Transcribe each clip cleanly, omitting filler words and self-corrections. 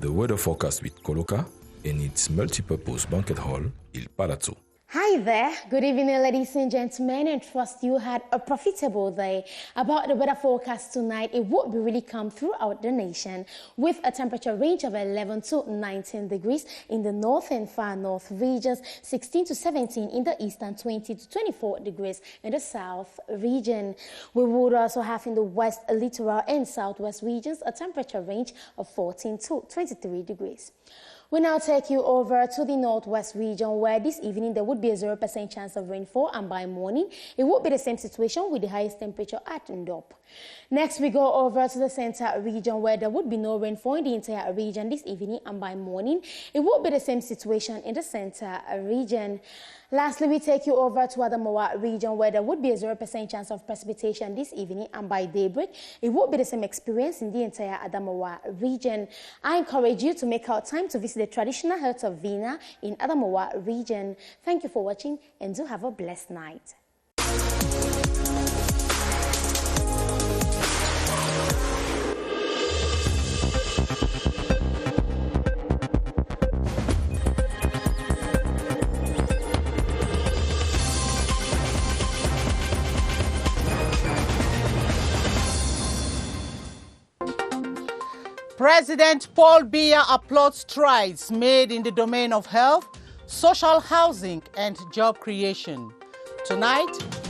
the weather forecast with Coloca and its multi-purpose banquet hall, Il Palazzo. Hi there. Good evening, ladies and gentlemen, and trust you had a profitable day. About the weather forecast tonight, it would be really calm throughout the nation with a temperature range of 11 to 19 degrees in the north and far north regions, 16 to 17 in the east and 20 to 24 degrees in the south region. We would also have in the west littoral and southwest regions a temperature range of 14 to 23 degrees. We now take you over to the northwest region where this evening there would be a 0% chance of rainfall, and by morning it would be the same situation with the highest temperature at Ndop. Next we go over to the center region where there would be no rainfall in the entire region this evening, and by morning it would be the same situation in the center region. Lastly, we take you over to Adamawa region where there would be a 0% chance of precipitation this evening, and by daybreak it would be the same experience in the entire Adamawa region. I encourage you to make out time to visit the traditional hut of Vina in Adamawa region. Thank you for watching and do have a blessed night. President Paul Biya applauds strides made in the domain of health, social housing, and job creation. Tonight,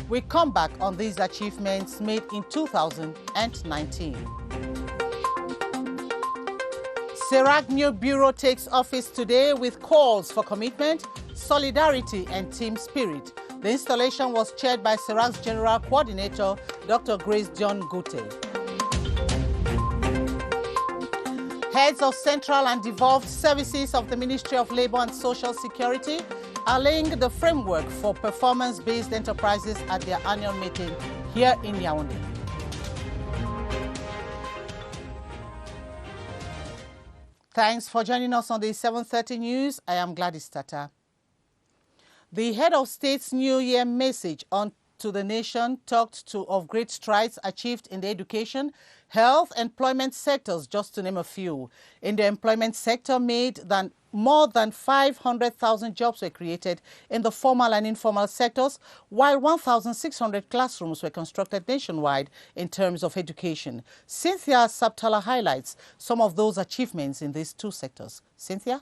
we come back on these achievements made in 2019. CERAC new bureau takes office today with calls for commitment, solidarity, and team spirit. The installation was chaired by CERAC's General Coordinator, Dr. Grace John Gute. Heads of central and devolved services of the Ministry of Labour and Social Security are laying the framework for performance-based enterprises at their annual meeting here in Yaoundé. Thanks for joining us on the 7:30 News. I am Gladys Tata. The head of state's New Year message to the nation talked of great strides achieved in the education, health, employment sectors, just to name a few. In the employment sector, more than 500,000 jobs were created in the formal and informal sectors, while 1,600 classrooms were constructed nationwide in terms of education. Cynthia Saptala highlights some of those achievements in these two sectors. Cynthia?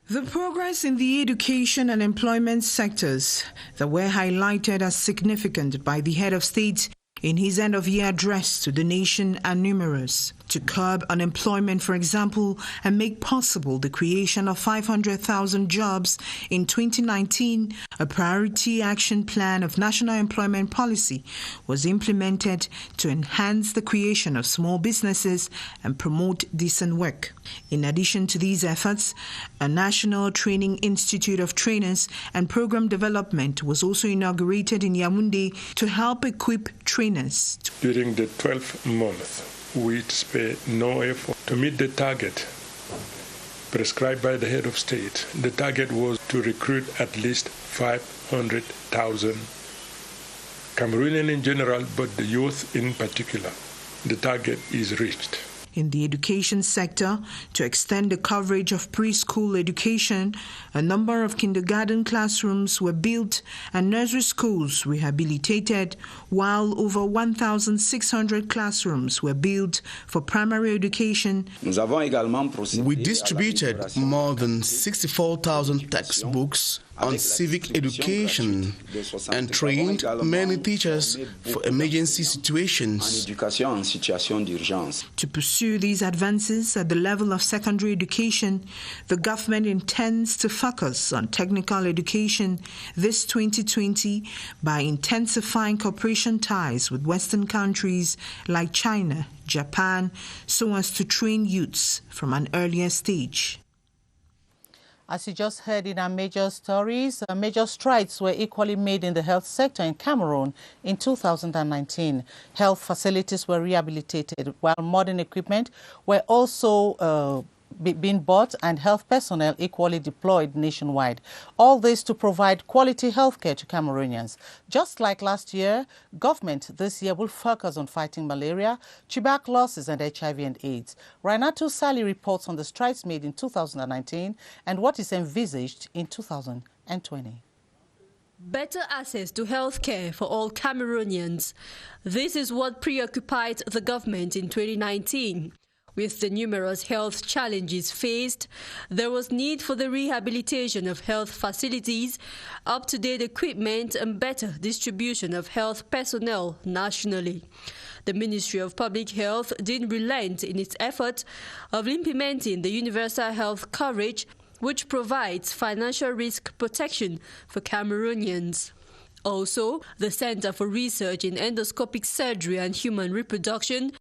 The progress in the education and employment sectors that were highlighted as significant by the head of state in his end-of-year address to the nation are numerous. To curb unemployment, for example, and make possible the creation of 500,000 jobs in 2019, a priority action plan of national employment policy was implemented to enhance the creation of small businesses and promote decent work. In addition to these efforts, a National Training Institute of Trainers and Program Development was also inaugurated in Yaoundé to help equip trainers. During the 12th month, we spare no effort to meet the target prescribed by the head of state. The target was to recruit at least 500,000 Cameroonians in general, but the youth in particular. The target is reached. In the education sector, to extend the coverage of preschool education, a number of kindergarten classrooms were built and nursery schools rehabilitated, while over 1,600 classrooms were built for primary education. We distributed more than 64,000 textbooks on civic education and trained many teachers for emergency situations. To pursue these advances at the level of secondary education, the government intends to focus on technical education this 2020 by intensifying cooperation ties with Western countries like China, Japan, so as to train youths from an earlier stage. As you just heard in our major stories, major strides were equally made in the health sector in Cameroon in 2019. Health facilities were rehabilitated, while modern equipment were also being bought and health personnel equally deployed nationwide. All this to provide quality healthcare to Cameroonians. Just like last year, government this year will focus on fighting malaria, tuberculosis and HIV and AIDS. Rainato Sali reports on the strides made in 2019 and what is envisaged in 2020. Better access to healthcare for all Cameroonians. This is what preoccupied the government in 2019. With the numerous health challenges faced, there was need for the rehabilitation of health facilities, up-to-date equipment and better distribution of health personnel nationally. The Ministry of Public Health didn't relent in its effort of implementing the universal health coverage, which provides financial risk protection for Cameroonians. Also, the Center for Research in Endoscopic Surgery and Human Reproduction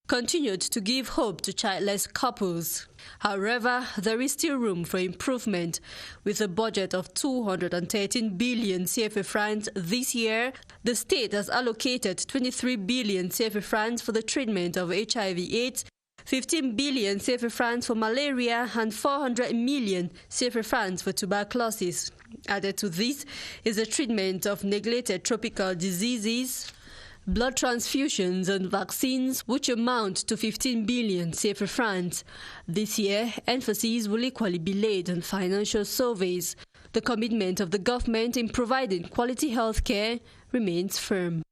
continued to give hope to childless couples. However, there is still room for improvement. With a budget of 213 billion CFA francs this year, the state has allocated 23 billion CFA francs for the treatment of HIV/AIDS, 15 billion CFA francs for malaria and 400 million CFA francs for tuberculosis. Added to this is the treatment of neglected tropical diseases, blood transfusions and vaccines, which amount to 15 billion CFA francs. This year, emphasis will equally be laid on financial surveys. The commitment of the government in providing quality health care remains firm.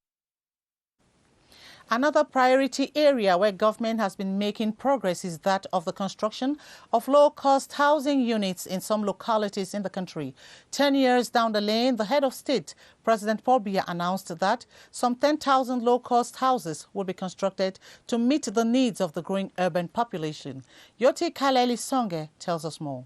Another priority area where government has been making progress is that of the construction of low-cost housing units in some localities in the country. 10 years down the lane, the head of state, President Paul Biya, announced that some 10,000 low-cost houses will be constructed to meet the needs of the growing urban population. Yoti Kaleli Songe tells us more.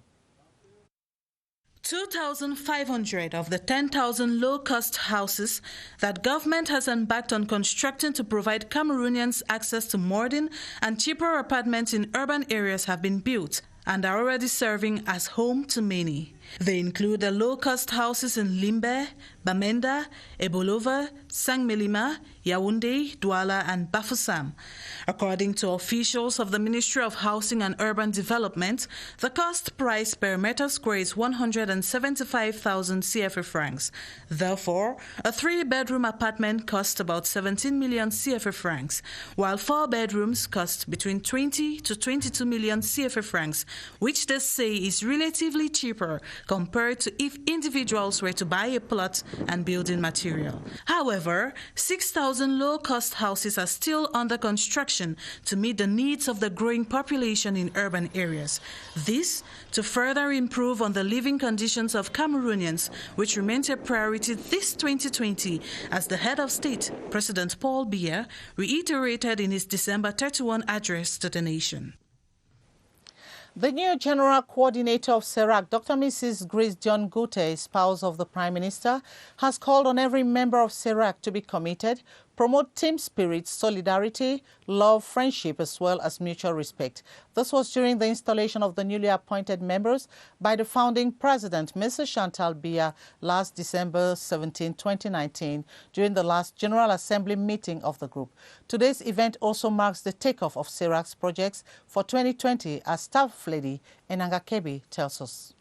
2,500 of the 10,000 low-cost houses that government has embarked on constructing to provide Cameroonians access to modern and cheaper apartments in urban areas have been built and are already serving as home to many. They include the low-cost houses in Limbe, Bamenda, Ebolova, Sangmelima, Yaoundé, Douala and Bafoussam. According to officials of the Ministry of Housing and Urban Development, the cost price per meter square is 175,000 CFA francs. Therefore, a 3-bedroom apartment costs about 17 million CFA francs, while 4 bedrooms cost between 20 to 22 million CFA francs, which they say is relatively cheaper compared to if individuals were to buy a plot and building material. However, 6,000 low-cost houses are still under construction to meet the needs of the growing population in urban areas. This to further improve on the living conditions of Cameroonians, which remains a priority this 2020, as the head of state, President Paul Biya, reiterated in his December 31 address to the nation. The new General Coordinator of CERAC, Dr. Mrs. Grace Dion Gute, spouse of the Prime Minister, has called on every member of CERAC to be committed, promote team spirit, solidarity, love, friendship, as well as mutual respect. This was during the installation of the newly appointed members by the founding president, Mrs. Chantal Biya, last December 17, 2019, during the last General Assembly meeting of the group. Today's event also marks the takeoff of CERAC's projects for 2020, as Staff Lady Enanga Kebi tells us.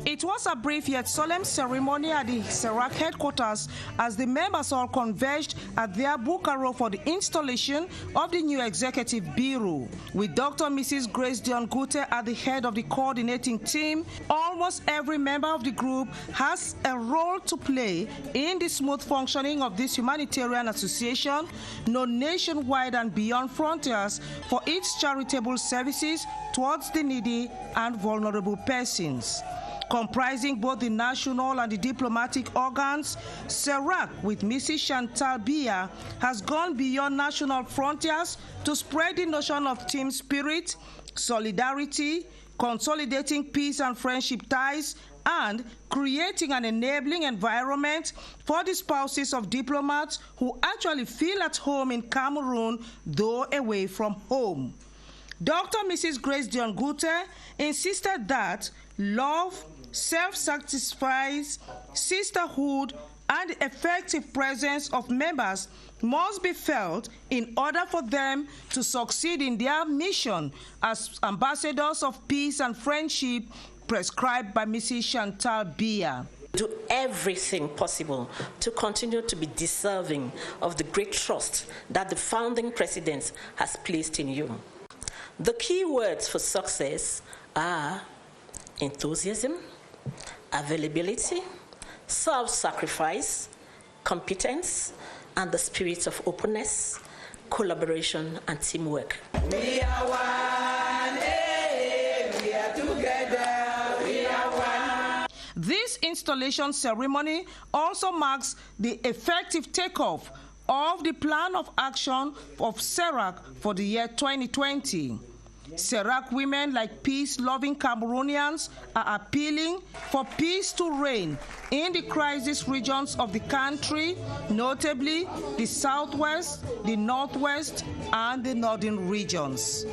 It was a brief yet solemn ceremony at the CERAC headquarters as the members all converged at their Bukaro for the installation of the new executive bureau. With Dr. Mrs. Grace Dion Gute at the head of the coordinating team, almost every member of the group has a role to play in the smooth functioning of this humanitarian association, known nationwide and beyond frontiers for its charitable services towards the needy and vulnerable persons. Comprising both the national and the diplomatic organs, CERAC with Mrs. Chantal Biya has gone beyond national frontiers to spread the notion of team spirit, solidarity, consolidating peace and friendship ties, and creating an enabling environment for the spouses of diplomats who actually feel at home in Cameroon, though away from home. Dr. Mrs. Grace Dion Gute insisted that love, self-sacrifice, sisterhood, and the effective presence of members must be felt in order for them to succeed in their mission as ambassadors of peace and friendship prescribed by Mrs. Chantal Biya. Do everything possible to continue to be deserving of the great trust that the founding president has placed in you. The key words for success are enthusiasm, availability, self-sacrifice, competence, and the spirit of openness, collaboration, and teamwork. We are one, we are together, we are one. This installation ceremony also marks the effective takeoff of the plan of action of CERAC for the year 2020. CERAC women, like peace-loving Cameroonians, are appealing for peace to reign in the crisis regions of the country, notably the southwest, the northwest, and the northern regions.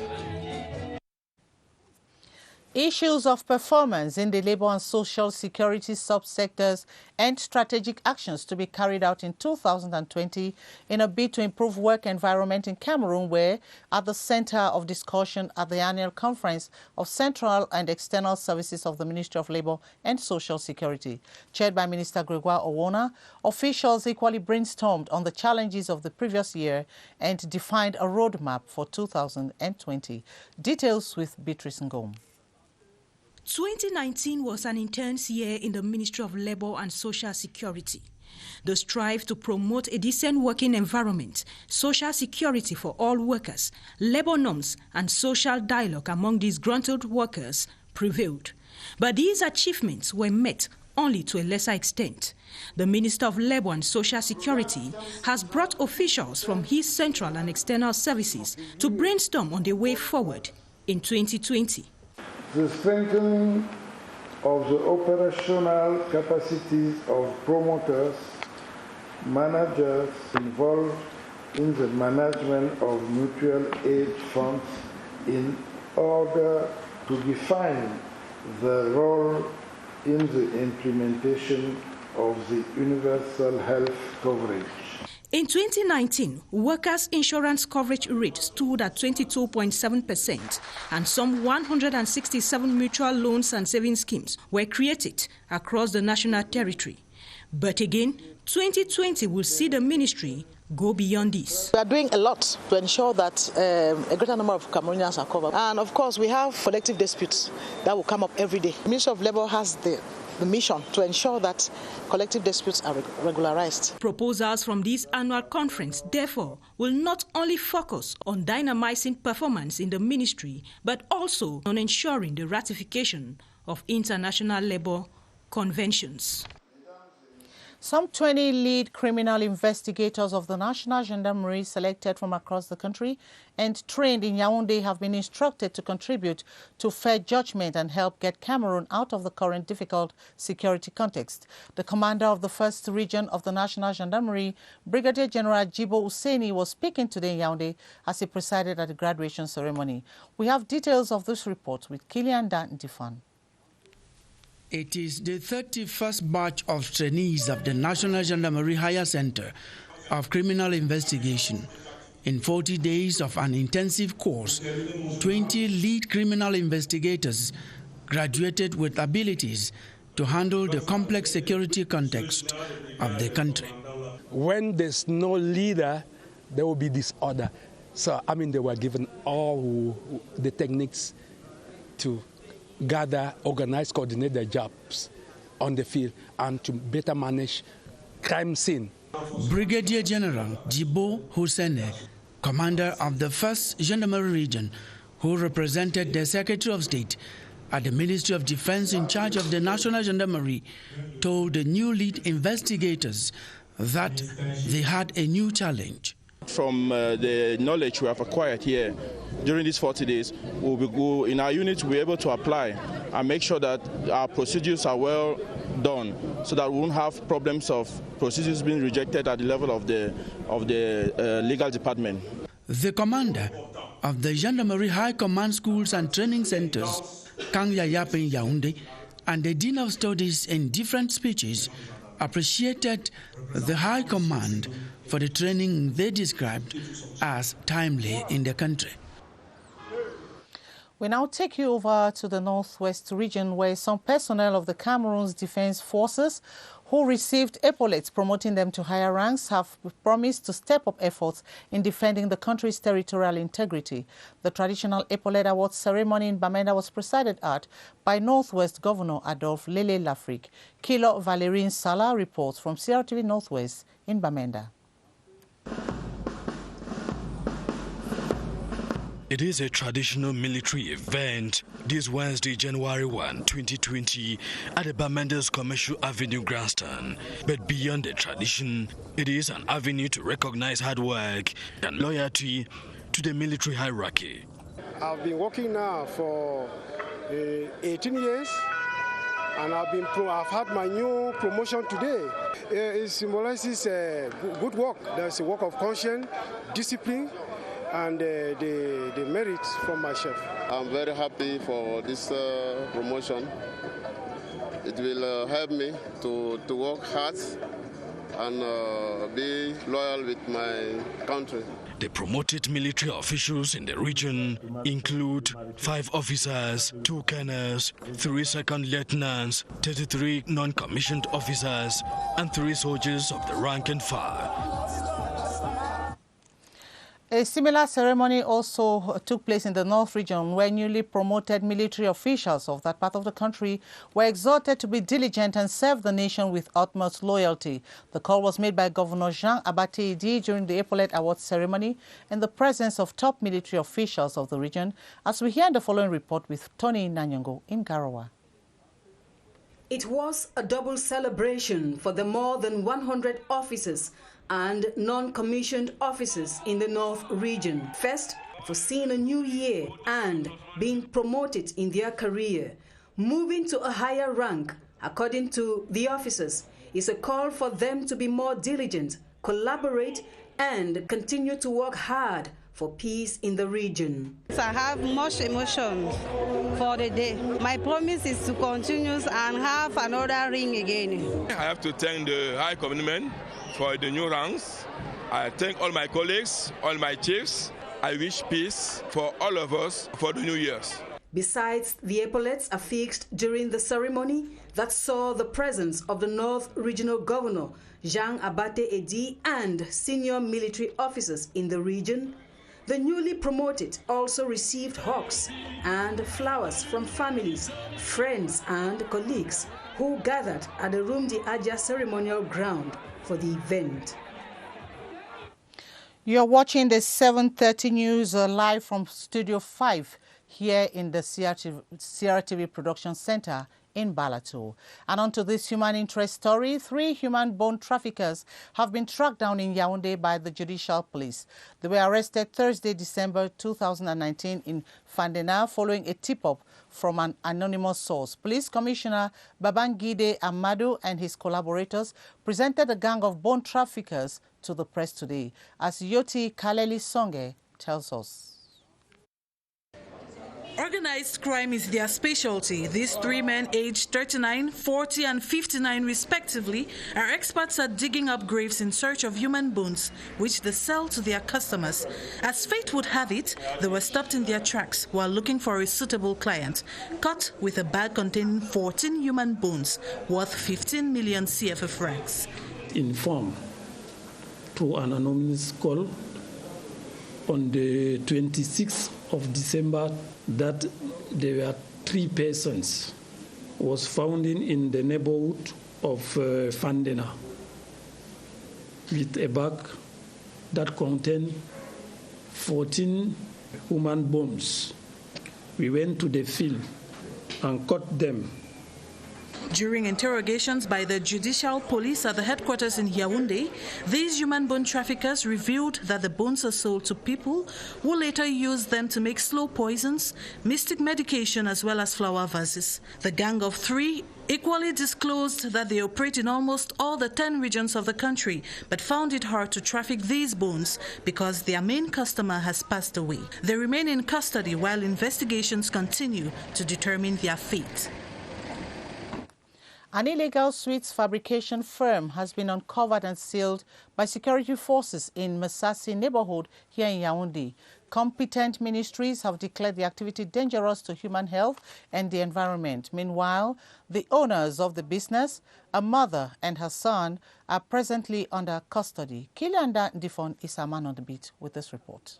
Issues of performance in the labor and social security subsectors and strategic actions to be carried out in 2020 in a bid to improve work environment in Cameroon were at the center of discussion at the annual conference of Central and External Services of the Ministry of Labor and Social Security. Chaired by Minister Gregoire Owona, officials equally brainstormed on the challenges of the previous year and defined a roadmap for 2020. Details with Beatrice Ngom. 2019 was an intense year in the Ministry of Labor and Social Security. The strive to promote a decent working environment, social security for all workers, labor norms, and social dialogue among disgruntled workers prevailed. But these achievements were met only to a lesser extent. The Minister of Labor and Social Security has brought officials from his central and external services to brainstorm on the way forward in 2020. The strengthening of the operational capacities of promoters, managers involved in the management of mutual aid funds in order to define the role in the implementation of the universal health coverage. In 2019, workers' insurance coverage rate stood at 22.7%, and some 167 mutual loans and savings schemes were created across the national territory. But again, 2020 will see the ministry go beyond this. We are doing a lot to ensure that a greater number of Cameroonians are covered. And of course, we have collective disputes that will come up every day. The Ministry of Labour has the mission to ensure that collective disputes are regularized. Proposals from this annual conference, therefore, will not only focus on dynamizing performance in the ministry, but also on ensuring the ratification of international labor conventions. Some 20 lead criminal investigators of the National Gendarmerie selected from across the country and trained in Yaoundé have been instructed to contribute to fair judgment and help get Cameroon out of the current difficult security context. The commander of the 1st Region of the National Gendarmerie, Brigadier General Jibo Useni, was speaking today in Yaoundé as he presided at the graduation ceremony. We have details of this report with Kilian Difan. It is the 31st batch of trainees of the National Gendarmerie Higher Center of Criminal Investigation. In 40 days of an intensive course, 20 lead criminal investigators graduated with abilities to handle the complex security context of the country. When there's no leader, there will be disorder. So, they were given all the techniques to gather, organize, coordinate their jobs on the field and to better manage crime scene. Brigadier General Jibo Hussein, commander of the 1st Gendarmerie Region, who represented the Secretary of State at the Ministry of Defense in charge of the National Gendarmerie, told the new lead investigators that they had a new challenge. From the knowledge we have acquired here during these 40 days, in our unit we'll be able to apply and make sure that our procedures are well done so that we won't have problems of procedures being rejected at the level of the legal department. The commander of the Gendarmerie High Command Schools and Training Centers, Kang Yayap in Yaoundé, and the Dean of Studies in different speeches appreciated the High Command for the training they described as timely in the country. We now take you over to the northwest region, where some personnel of the Cameroon's Defense Forces who received epaulets promoting them to higher ranks have promised to step up efforts in defending the country's territorial integrity. The traditional epaulet award ceremony in Bamenda was presided at by Northwest Governor Adolphe Lele Lafrique. Kilo Valérine Sala reports from CRTV Northwest in Bamenda. It is a traditional military event this Wednesday, January 1, 2020, at the Bamenda's Commercial Avenue Grandstand. But beyond the tradition, it is an avenue to recognize hard work and loyalty to the military hierarchy. I've been working now for 18 years, and I've had my new promotion today. It symbolizes good work. There's a work of conscience, discipline, and the merits from my chef. I'm very happy for this promotion. It will help me to work hard and be loyal with my country. The promoted military officials in the region include 5 officers, 2 colonels, 3 second lieutenants, 33 non-commissioned officers, and 3 soldiers of the rank and file. A similar ceremony also took place in the North region, where newly promoted military officials of that part of the country were exhorted to be diligent and serve the nation with utmost loyalty. The call was made by Governor Jean Abaté during the Epaulet Awards ceremony in the presence of top military officials of the region, as we hear the following report with Tony Nanyongo in Garawa. It was a double celebration for the more than 100 officers and non-commissioned officers in the North region. First, for seeing a new year and being promoted in their career. Moving to a higher rank, according to the officers, is a call for them to be more diligent, collaborate, and continue to work hard for peace in the region. I have much emotion for the day. My promise is to continue and have another ring again. I have to thank the High Commandment for the new ranks. I thank all my colleagues, all my chiefs. I wish peace for all of us for the new years. Besides, the epaulets affixed during the ceremony that saw the presence of the North Regional Governor, Jean Abaté and senior military officers in the region, the newly promoted also received hawks and flowers from families, friends and colleagues who gathered at the Rumdi Aja ceremonial ground for the event. You're watching the 7:30 news live from Studio 5 here in the CRTV Production Center in Balato. And onto this human interest story, 3 human bone traffickers have been tracked down in Yaoundé by the judicial police. They were arrested Thursday, December 2019 in Fandena following a tip-up from an anonymous source. Police Commissioner Babangide Amadou and his collaborators presented a gang of bone traffickers to the press today, as Yoti Kaleli Songe tells us. Organized crime is their specialty. These 3 men, aged 39, 40 and 59 respectively, are experts at digging up graves in search of human bones, which they sell to their customers. As fate would have it, they were stopped in their tracks while looking for a suitable client, caught with a bag containing 14 human bones worth 15 million CFA francs. Informed through an anonymous call on the 26th of December that there were 3 persons was found in the neighborhood of Fandena with a bag that contained 14 human bones. We went to the field and caught them. During interrogations by the judicial police at the headquarters in Yaoundé, these human bone traffickers revealed that the bones are sold to people who later use them to make slow poisons, mystic medication, as well as flower vases. The gang of 3 equally disclosed that they operate in almost all the 10 regions of the country, but found it hard to traffic these bones because their main customer has passed away. They remain in custody while investigations continue to determine their fate. An illegal sweets fabrication firm has been uncovered and sealed by security forces in Masasi neighborhood here in Yaoundé. Competent ministries have declared the activity dangerous to human health and the environment. Meanwhile, the owners of the business, a mother and her son, are presently under custody. Kilianda Ndifon is our man on the beat with this report.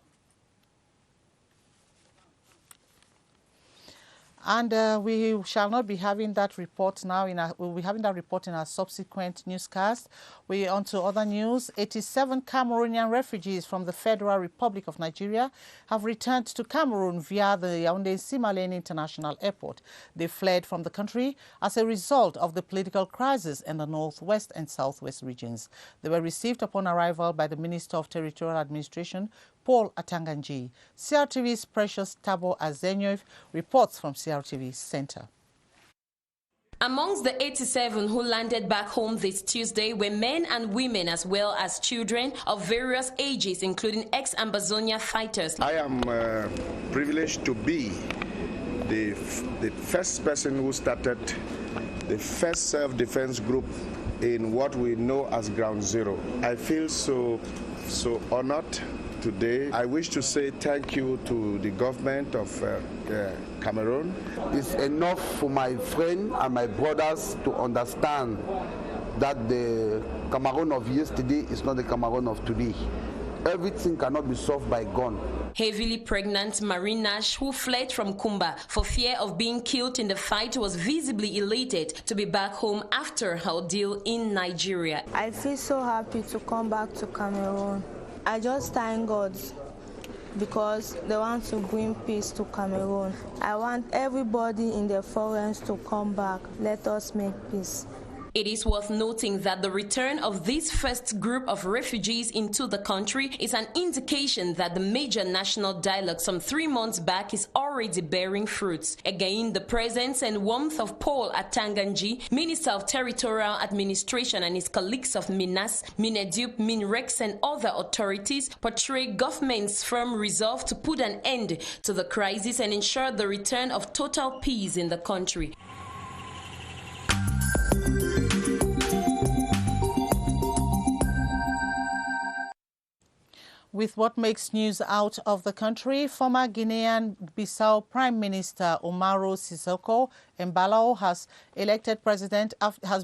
And we shall not be having that report now. We'll be having that report in our subsequent newscast. We're on to other news. 87 Cameroonian refugees from the Federal Republic of Nigeria have returned to Cameroon via the Yaoundé-Simalene International Airport. They fled from the country as a result of the political crisis in the northwest and southwest regions. They were received upon arrival by the Minister of Territorial Administration, Paul Atanganji. CRTV's Precious Tabo Azenyev reports from CRTV Center. Amongst the 87 who landed back home this Tuesday were men and women as well as children of various ages, including ex-Ambazonia fighters. I am privileged to be the first person who started the first self-defense group in what we know as Ground Zero. I feel so honored today. I wish to say thank you to the government of Cameroon. It's enough for my friends and my brothers to understand that the Cameroon of yesterday is not the Cameroon of today. Everything cannot be solved by gun. Heavily pregnant Marinash, who fled from Kumba for fear of being killed in the fight, was visibly elated to be back home after her ordeal in Nigeria. I feel so happy to come back to Cameroon. I just thank God because they want to bring peace to Cameroon. I want everybody in the forest to come back. Let us make peace. It is worth noting that the return of this first group of refugees into the country is an indication that the major national dialogue some 3 months back is already bearing fruits. Again, the presence and warmth of Paul Atanganji, Minister of Territorial Administration, and his colleagues of Minas, Minedup, Minrex and other authorities portray government's firm resolve to put an end to the crisis and ensure the return of total peace in the country. With what makes news out of the country, former Guinean-Bissau Prime Minister Umaro Sissoco Embalo has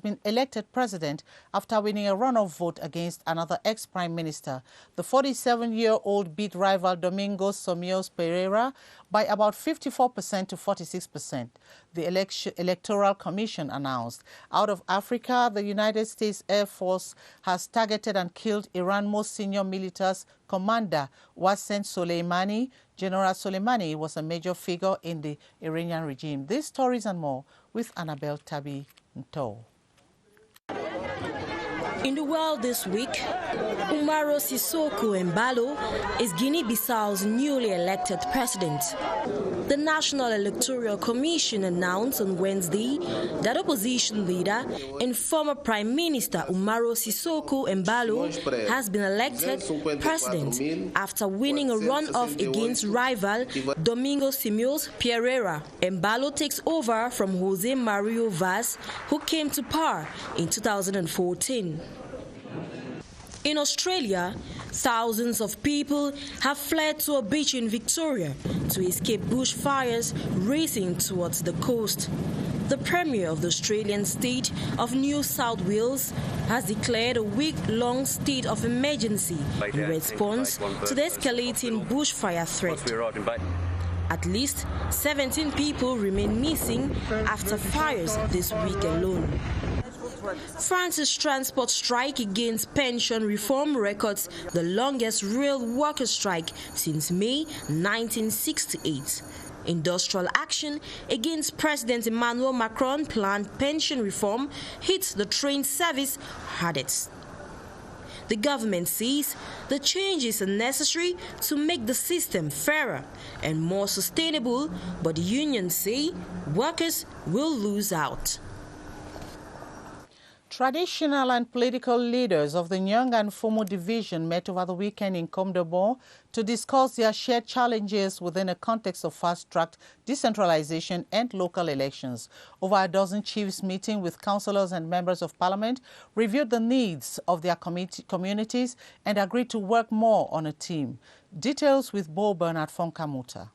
been elected president after winning a runoff vote against another ex-prime minister, the 47-year-old beat rival Domingos Somios Pereira, by about 54% to 46%. The Electoral Commission announced. Out of Africa, the United States Air Force has targeted and killed Iran's most senior military's commander, Wassem Soleimani. General Soleimani was a major figure in the Iranian regime. These stories and more with Annabelle Tabi Nto. In the world this week, Umaro Sissoco Embalo is Guinea-Bissau's newly elected president. The National Electoral Commission announced on Wednesday that opposition leader and former Prime Minister Umaro Sissoco Embalo has been elected president after winning a runoff against rival Domingos Somios Pereira. Embalo takes over from Jose Mario Vaz, who came to power in 2014. In Australia, thousands of people have fled to a beach in Victoria to escape bushfires racing towards the coast. The Premier of the Australian state of New South Wales has declared a week-long state of emergency in response to the escalating bushfire threat. At least 17 people remain missing after fires this week alone. France's transport strike against pension reform records the longest rail worker strike since May 1968. Industrial action against President Emmanuel Macron's planned pension reform hits the train service hardest. The government says the changes are necessary to make the system fairer and more sustainable, but the unions say workers will lose out. Traditional and political leaders of the Nyong and Fumu division met over the weekend in Komdobo to discuss their shared challenges within a context of fast-tracked decentralization and local elections. Over a dozen chiefs meeting with councillors and members of parliament reviewed the needs of their communities and agreed to work more on a team. Details with Bo Bernard Fonkamuta.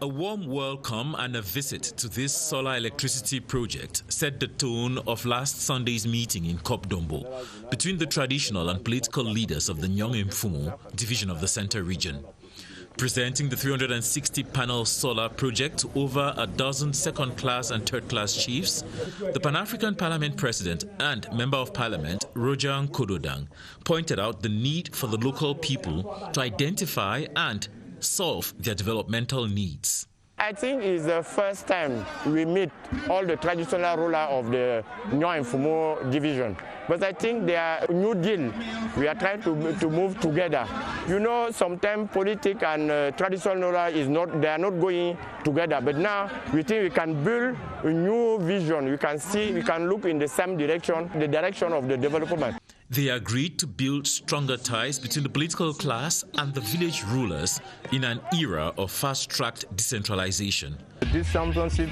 A warm welcome and a visit to this solar electricity project set the tone of last Sunday's meeting in Komdobo between the traditional and political leaders of the Nyong and Fumu division of the Center region. Presenting the 360-panel solar project to over a dozen second-class and third-class chiefs, the Pan-African Parliament President and Member of Parliament, Rojan Kododang, pointed out the need for the local people to identify and solve their developmental needs. I think it's the first time we meet all the traditional rulers of the Nyong and Fumu division. But I think they are a new deal. We are trying to move together. You know, sometimes politics and traditional rulers they are not going together. But now we think we can build a new vision. We can look in the same direction, the direction of the development. They agreed to build stronger ties between the political class and the village rulers in an era of fast-tracked decentralization. This championship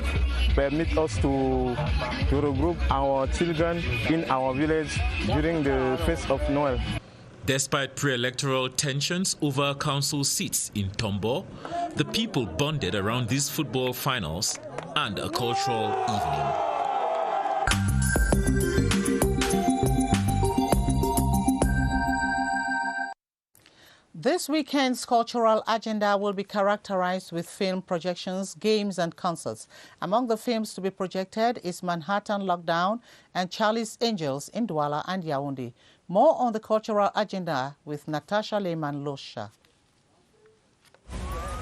permits us to regroup our children in our village during the Feast of Noel. Despite pre-electoral tensions over council seats in Tombo, the people bonded around these football finals and a cultural evening. This weekend's cultural agenda will be characterized with film projections, games and concerts. Among the films to be projected is Manhattan Lockdown and Charlie's Angels in Douala and Yaoundé. More on the cultural agenda with Natasha Lehman-Losha.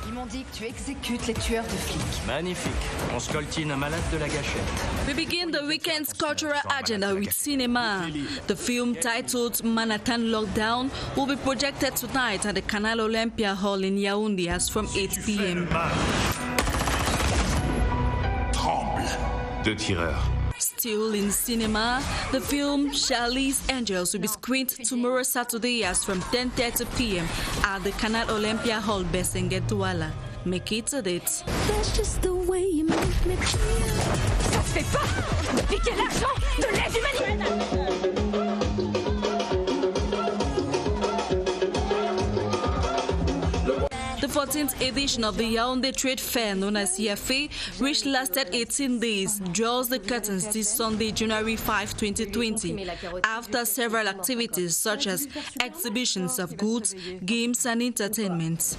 Ils m'ont dit que tu exécutes les tueurs de flics. Magnifique. On scoltine un malade de la gâchette. We begin the weekend's cultural agenda with cinema. The film titled Manhattan Lockdown will be projected tonight at the Canal Olympia Hall in Yaoundé as from 8 p.m. Tremble. Deux tireurs. Still in cinema, the film Charlie's Angels will be screened tomorrow Saturday as from 10:30 p.m. at the Canal Olympia Hall, Bessengue, Douala. Make it a date. That's just the way you make me feel. Ça se fait pas de piquer l'argent de l'aide humanitaire. The 14th edition of the Yaoundé Trade Fair, known as YAFE, which lasted 18 days, draws the curtains this Sunday, January 5, 2020, after several activities such as exhibitions of goods, games and entertainment.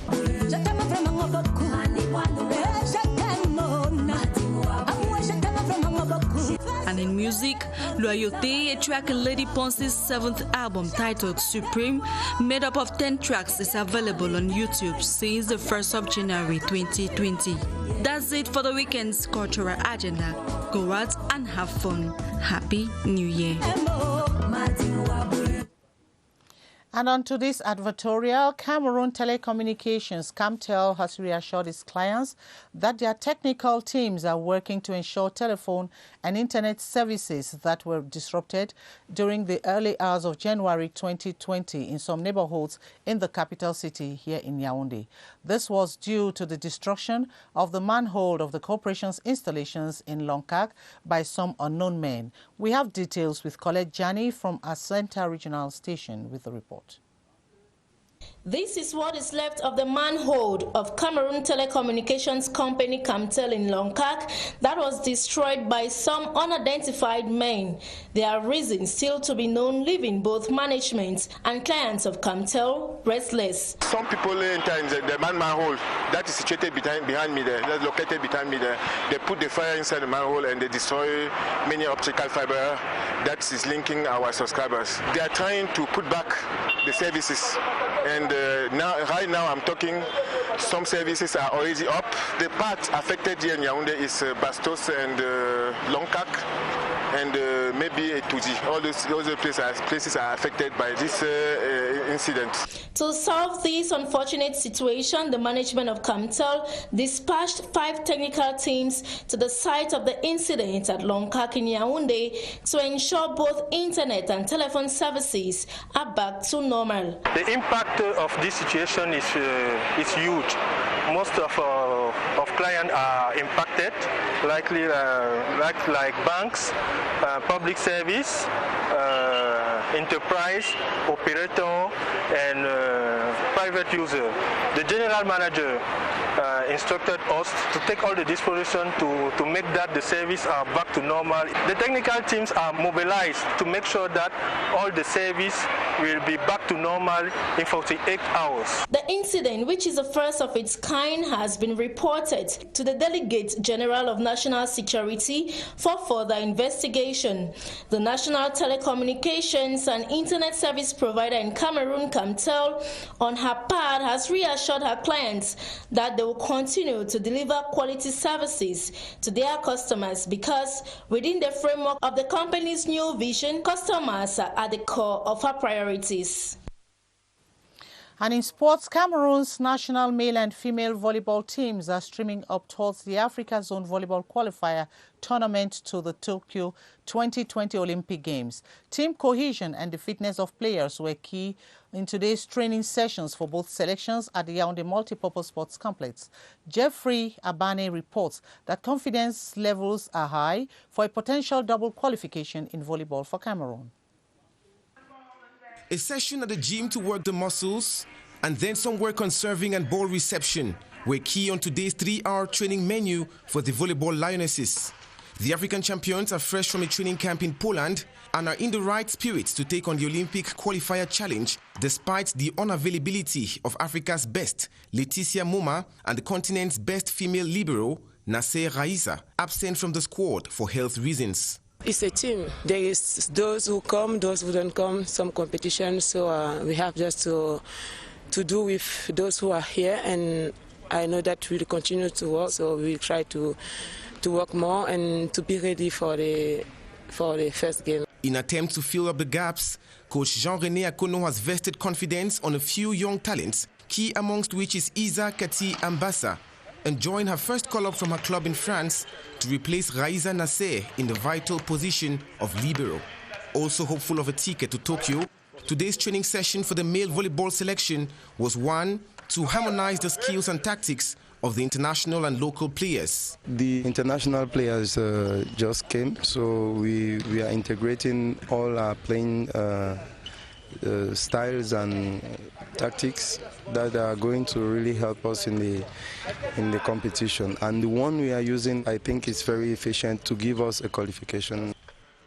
And in music, Loyauté, a track in Lady Ponce's 7th album titled Supreme, made up of 10 tracks, is available on YouTube since the 1st of January 2020. That's it for the weekend's cultural agenda. Go out and have fun. Happy New Year. And on to this advertorial, Cameroon Telecommunications, Camtel, has reassured its clients that their technical teams are working to ensure telephone and internet services that were disrupted during the early hours of January 2020 in some neighborhoods in the capital city here in Yaoundé. This was due to the destruction of the manhole of the corporation's installations in Lonkak by some unknown men. We have details with Colette Jani from our Center Regional Station with the report. This is what is left of the manhole of Cameroon Telecommunications Company Camtel in Lonkak that was destroyed by some unidentified men. There are reasons still to be known, leaving both management and clients of Camtel restless. Some people enter in the manhole that is situated behind me there, that's located behind me there. They put the fire inside the manhole and they destroy many optical fiber that is linking our subscribers. They are trying to put back the services. And right now I'm talking, some services are already up. The part affected here in Yaoundé is Bastos and Lonkak. and maybe Tuzi. All those places are affected by this incident. To solve this unfortunate situation, the management of Camtel dispatched 5 technical teams to the site of the incident at Lonkak in Yaoundé to ensure both internet and telephone services are back to normal. The impact of this situation is huge. Most of clients are impacted, likely like banks, public service, enterprise, operator, and private user. The general manager instructed us to take all the disposition to make that the service are back to normal. The technical teams are mobilized to make sure that all the service will be back to normal in 48 hours. The incident, which is the first of its kind, has been reported to the Delegate General of National Security for further investigation. The National Telecommunications and Internet Service Provider in Cameroon, Camtel, on her part has reassured her clients that they will continue to deliver quality services to their customers because within the framework of the company's new vision, customers are at the core of her priorities. And in sports, Cameroon's national male and female volleyball teams are streaming up towards the Africa Zone Volleyball Qualifier tournament to the Tokyo 2020 Olympic Games. Team cohesion and the fitness of players were key in today's training sessions for both selections at the Yaoundé Multipurpose Sports Complex. Jeffrey Abane reports that confidence levels are high for a potential double qualification in volleyball for Cameroon. A session at the gym to work the muscles, and then some work on serving and ball reception were key on today's 3-hour training menu for the volleyball Lionesses. The African champions are fresh from a training camp in Poland and are in the right spirits to take on the Olympic qualifier challenge despite the unavailability of Africa's best, Laetitia Moma, and the continent's best female libero, Nasser Raissa, absent from the squad for health reasons. It's a team. There is those who come, those who don't come, some competition, so we have just to do with those who are here, and I know that we'll continue to work, so we'll try to work more and to be ready for the first game. In attempt to fill up the gaps, Coach Jean-René Akono has vested confidence on a few young talents, key amongst which is Isa Kati Ambassa, enjoying her first call-up from her club in France to replace Raissa Nasser in the vital position of libero. Also hopeful of a ticket to Tokyo, today's training session for the male volleyball selection was one to harmonize the skills and tactics of the international and local players. The international players just came, so we are integrating all our playing styles and tactics that are going to really help us in the competition. And the one we are using, I think, is very efficient to give us a qualification.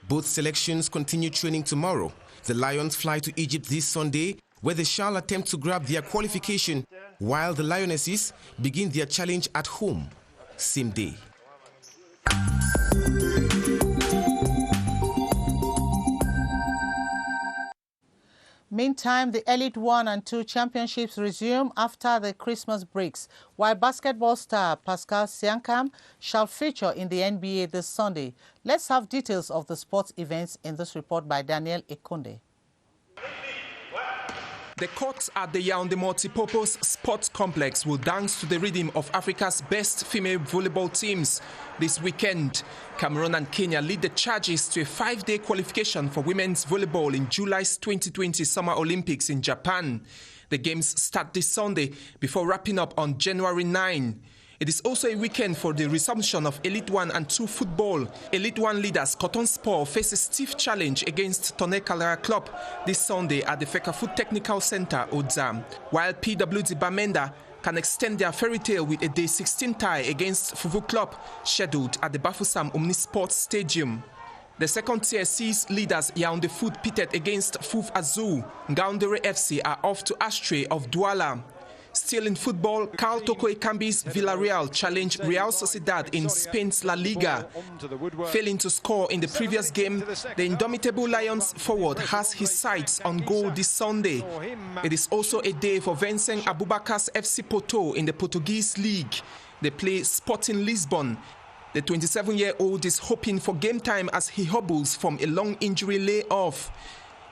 Both selections continue training tomorrow. The Lions fly to Egypt this Sunday, where they shall attempt to grab their qualification, while the Lionesses begin their challenge at home, same day. Meantime, the Elite 1 and 2 championships resume after the Christmas breaks, while basketball star Pascal Siakam shall feature in the NBA this Sunday. Let's have details of the sports events in this report by Daniel Ekonde. The courts at the Yaoundé Multipurpose Sports Complex will dance to the rhythm of Africa's best female volleyball teams. This weekend, Cameroon and Kenya lead the charges to a 5-day qualification for women's volleyball in July's 2020 Summer Olympics in Japan. The games start this Sunday before wrapping up on January 9. It is also a weekend for the resumption of Elite 1 and 2 football. Elite 1 leaders Cotton Sport face a stiff challenge against Tonnerre Calera Club this Sunday at the Fekafoot Technical Center, Odzam, while PWD Bamenda can extend their fairy tale with a Day 16 tie against Fufu Club, scheduled at the Bafoussam Omnisports Stadium. The second tier C's leaders Yaoundé Foot pitted against Fouf Azul. Ngaoundéré FC are off to Ashtray of Douala. Still in football, Carl Toko Ekambi's Villarreal challenged Real Sociedad in Spain's La Liga. Failing to score in the previous game, the indomitable Lions forward has his sights on goal this Sunday. It is also a day for Vincent Abubakar's FC Porto in the Portuguese league. They play Sporting Lisbon. The 27-year-old is hoping for game time as he hobbles from a long injury layoff.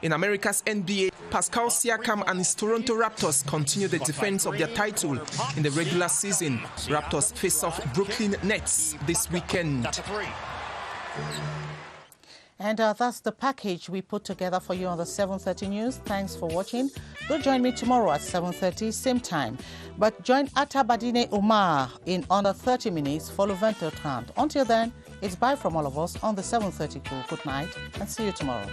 In America's NBA, Pascal Siakam and his Toronto Raptors continue the defense of their title in the regular season. Raptors face off Brooklyn Nets this weekend. And that's the package we put together for you on the 7:30 News. Thanks for watching. Do join me tomorrow at 7:30, same time. But join Atabadine Umar in under 30 minutes for Le 20:30. Until then, it's bye from all of us on the 7:30 Crew. Good night and see you tomorrow.